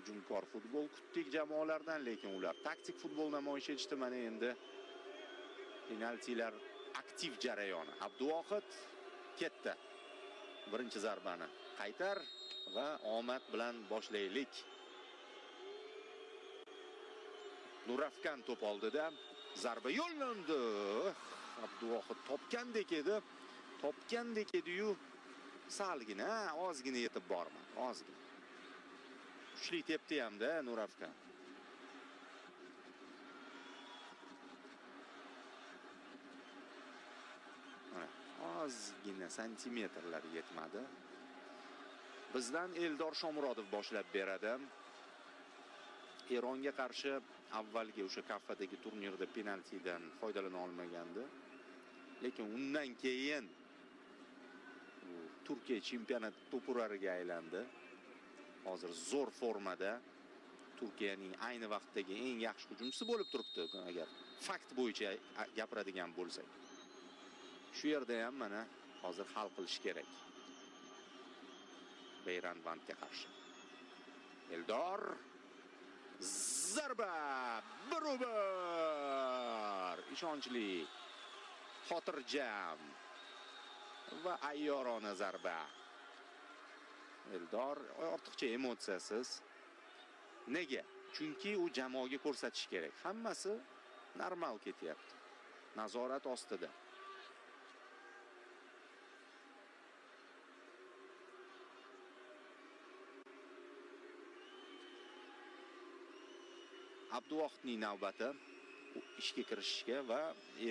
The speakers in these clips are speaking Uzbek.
hujumkor futbol kutdik jamoalardan, lekin ular taktik futbol namoyish etishdi. Mana endi penaltilar aktiv jarayoni. Abduvohid ketdi. Birinchi zarbani qaytar va omad bilan boshlaylik. Nuravkan to'p oldida zarba yo'llandi. Abduvohid topgandek edi. Topgandek edi-yu, salgina, ozgina yetib bormadi. Ozgina. Kuchli tepdi hamda Nuravkan. Ozgina santimetrlar yetmadi. Bizdan Eldor Shomurodov boshlab beradi. Eronga qarshi avvalgi o'sha Kaffadagi turnirda penaltidan foydalana olmagandi. Lekin undan keyin Turkiya chempionat to'purariga aylandi. Hozir zo'r formada. Turkiyaning ayni vaqtdagi eng yaxshi hujumchisi bo'lib turibdi, agar fakt bo'yicha gapiradigan bo'lsak. Shu yerda ham mana hozir hal qilish kerak. Beyranbandga qarshi. Eldor zarba, bir ishonchli, xotirjam va ayyorona zarba. Eldor ortiqcha emotsiyasiz. Nega? Chunki u jamoaga ko'rsatish kerak. Hammasi normal ketyapti. Nazorat ostida. Abduvohidning navbati ishga kirishishga va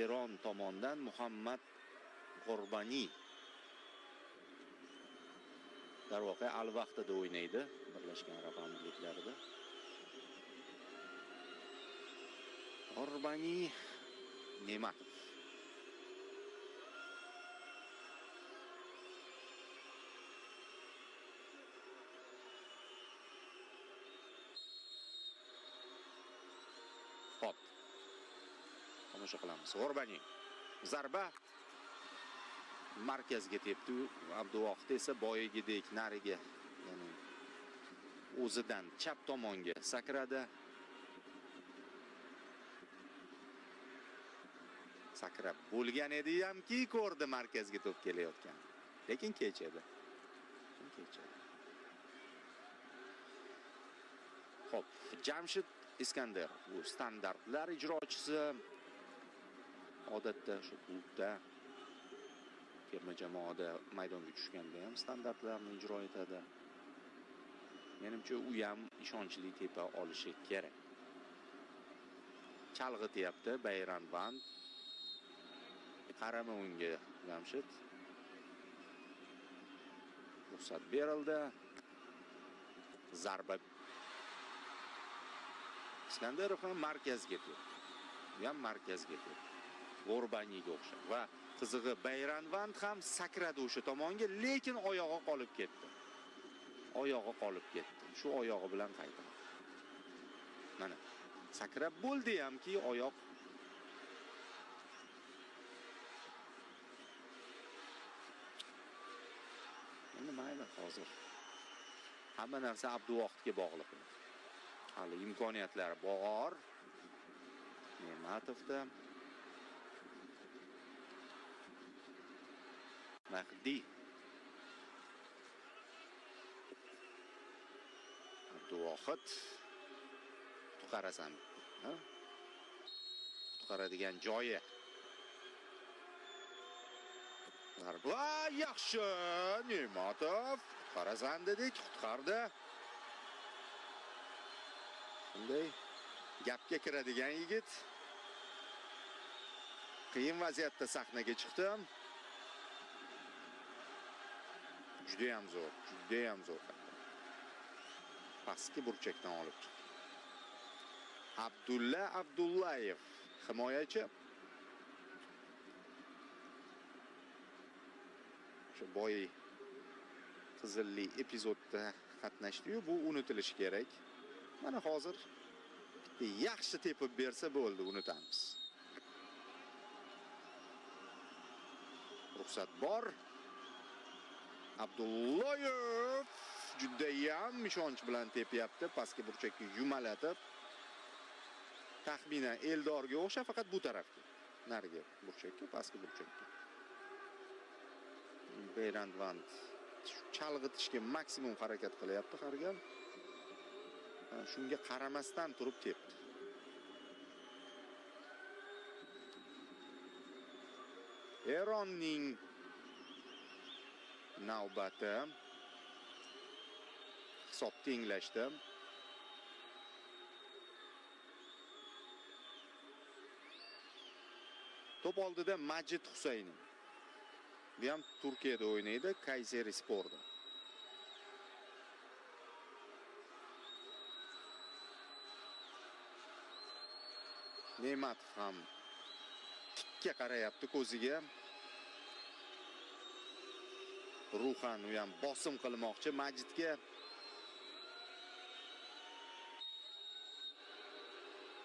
Eron tomonidan Muhammad G'orbani darvoqe al-vaqtida o'ynaydi Birlashgan Arab Amirliklarida. G'orbani Ne'matov. Hop. Tomosha qilamiz. G'orbani zarba markazga tepdi. Abduvohid esa boyagidek nariga, ya'ni o'zidan chap tomonga sakradi. Sakrab bo'lgan edi hamki ko'rdi markazga to'p kelayotgan. Lekin kechadi. Hop, Jamshid Iskandar, bu standartlar ijrochisi. Odatda shu klubda terma jamoada maydonga tushganda ham standartlarni ijro etadi. Menimcha u ham ishonchli tepa olishi kerak. Chalg'ityapti Beyranband. Qarama unga Jamshid. Ruxsat berildi. Zarba. Iskandarov ham markazga ketdi. U ham markazga ketdi. G'orbaniga o'xshab va qizig'i Beyranband ham sakradi o'sha tomonga, lekin oyog'i qolib ketdi. Shu oyog'i bilan qaytadi. Mana sakrab bo'ldi hamki oyoq endi mayli hozir. Hamma narsa Abduvohidga bog'liq. Hali imkoniyatlari bor. Ne'matovda Mahdi Abduvohid qutqarasan. Qutqaradigan joyi. Zarba yaxshi. Ne'matov qutqarasan dedik, qutqardi. Bunday gapga kiradigan yigit qiyin vaziyatda sahnaga chiqdi. Juda ham zo'r. Pastki burchakdan olib chiqdi. Abdulla Abdullayev, himoyachi. Shu boy qizilli epizodda qatnashdi-yu, bu unutilishi kerak. Mana hozir yaxshi tepib bersa bo'ldi, unutamiz. Ruxsat bor. Abdullayev juda ham ishonch bilan tepyapti, pastki burchakka yumalatib. Taxminan Eldorga o'xsha, faqat bu tarafga. Nariga burchakka, pastki burchakka. Beyrand Vand chalg'itishga maksimum harakat qilyapti har gal. Shunga qaramasdan turib tepdi. Eronning navbati. Hisob tenglashdi. To'p oldida Majid Husayni. Bu ham Turkiyada o'ynaydi, Kayserisporda. Ne'matov ham tikka qarayapti ko'ziga. Ruhan u ham bosim qilmoqchi Majidga.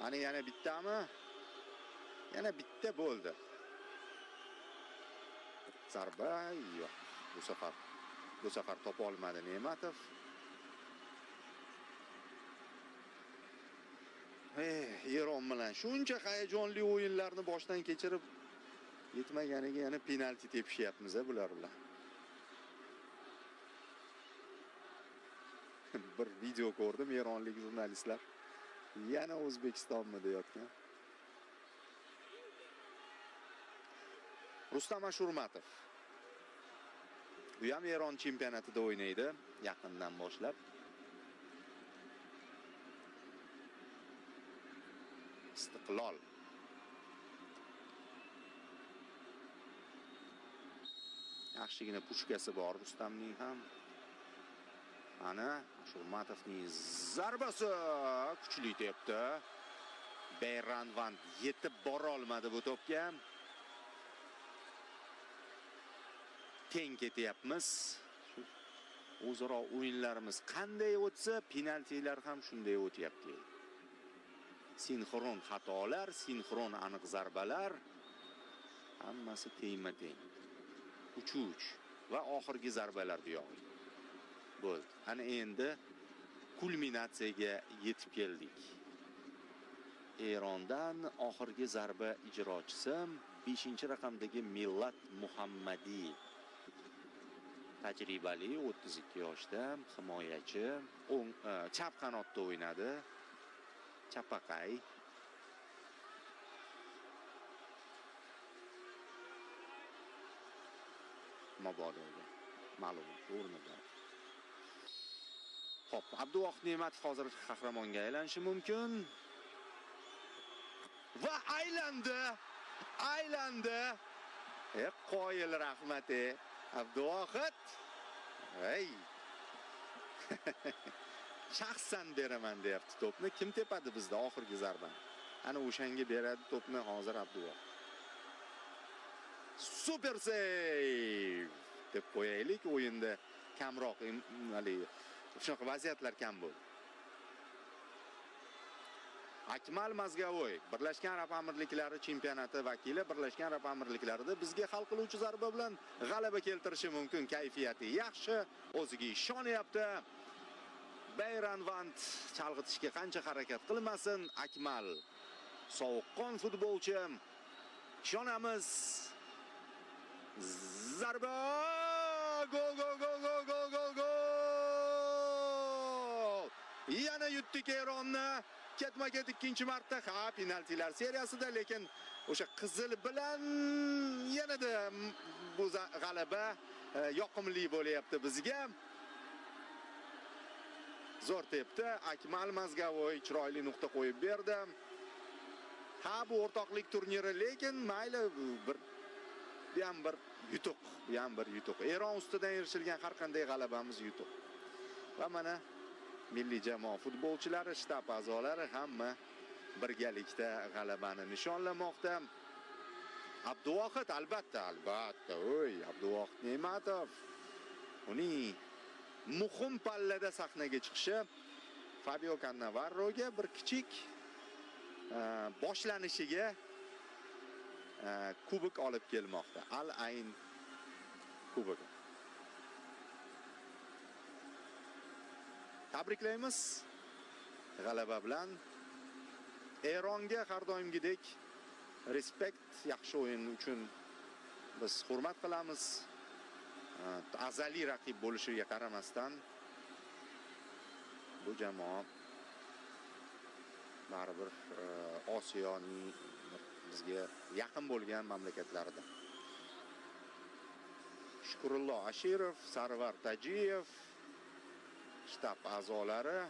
Ana yana bittami? Yana bitta bo'ldi. Zarba yo'q. Bu safar topa olmadi Ne'matov. Eron bilan shuncha hayajonli o'yinlarni boshdan kechirib yetmaganiga yana penalti tepishyapmiz bular bilan. Bir video ko'rdim, eronlik jurnalistlar yana O'zbekistonmi deyotgan. Rustam Ashurmatov. Bu ham Eron chempionatida o'ynaydi, yaqindan boshlab. Istiqlol. Yaxshigina pushkasi bor Rustamning ham. Ana Ashurmatovning zarbasi kuchli tepdi. Beyrand Vand yetib bora olmadi bu to'pga. Teng ketyapmiz. O'zaro o'yinlarimiz qanday o'tsa, penaltilar ham shunday o'tyapti. Sinxron xatolar, sinxron aniq zarbalar hammasi tengma-teng. 3-3 va oxirgi zarbalar buyog'i. Bo'ldi. Ana endi kulminatsiyaga yetib keldik. Erondan oxirgi zarba ijrochisi 5-raqamdagi Millat Muhammadi. Tajribali 32 yoshda, himoyachi, chap qanotda o'ynadi. Chapaqay. Mabodoga ma'lumot o'rnida. Xo'p, Abduvohid Ne'matov hozir qahramonga aylanishi mumkin. Va aylandi. Qoyil rahmat Abduvohid. Ey. Shaxsan beraman deyapti to'pni. Kim tepadi bizda oxirgi zarbani? Ana o'shanga beradi to'pni hozir Abduvohid. Super save deb qo'yaylik, o'yinda kamroq shunaqa vaziyatlar kam bo'ldi. Akmal Mazgavoy, Birlashgan Arab Amirliklari chempionati vakili, Birlashgan Arab Amirliklarida bizga hal qiluvchi zarba bilan g'alaba keltirishi mumkin. Kayfiyati yaxshi, o'ziga ishonyapti. Beyrand Vand chalg'itishga qancha harakat qilmasin, Akmal sovuqqon futbolchi. Ishonamiz. Zarba! Gol! Yana yutdik Eronni. Ketma-ket ikkinchi marta penaltilar seriyasida, lekin o'sha qizil bilan yanada bu g'alaba yoqimli bo'lyapti bizga. Zo'r tepdi. Akmal Mazgavoy chiroyli nuqta qo'yib berdi. Bu o'rtoqlik turniri, lekin mayli bu ham bir yutuq. Eron ustidan erishilgan har qanday g'alabamiz yutuq. Va mana milliy jamoa futbolchilari, shtab a'zolari hamma birgalikda g'alabani nishonlamoqda. Abduvohid albatta. Abduvohid Ne'matov. Uning muhim pallada sahnaga chiqishi Fabio Cannavaroga bir kichik boshlanishiga kubok olib kelmoqda. Al-Ayn kubogi. Tabriklaymiz g'alaba bilan. Eronga har doimgidek respekt, yaxshi o'yin uchun biz hurmat qilamiz. Azaliy raqib bo'lishiga qaramasdan bu jamoa baribir Osiyoning bizga yaqin bo'lgan mamlakatlarida. Shukurullo Ashirov, Sarvar Tajiyev, shtab a'zolari,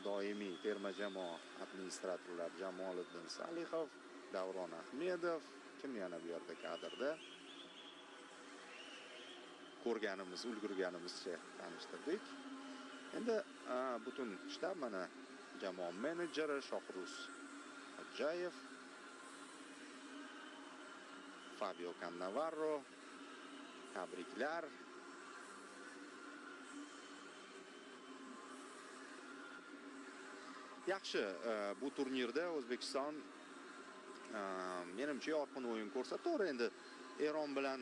doimiy terma jamoa administratorlar Jamoliddin Salihov, Davron Ahmedov, kim yana bu yerda kadrda? Ko'rganimiz, ulgurganimizcha tanishtirdik. Endi butun shtab mana jamoa menejeri Shohruz Xo'jayev, Fabio Cannavaro, tabriklar. Yaxshi, bu turnirda O'zbekiston menimcha yorqin o'yin ko'rsatdi. To'g'ri, endi Eron bilan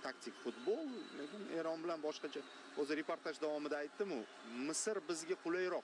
taktik futbol, lekin Eron bilan boshqacha. O'zi reportaj davomida aytdim-ku, Misr bizga qulayroq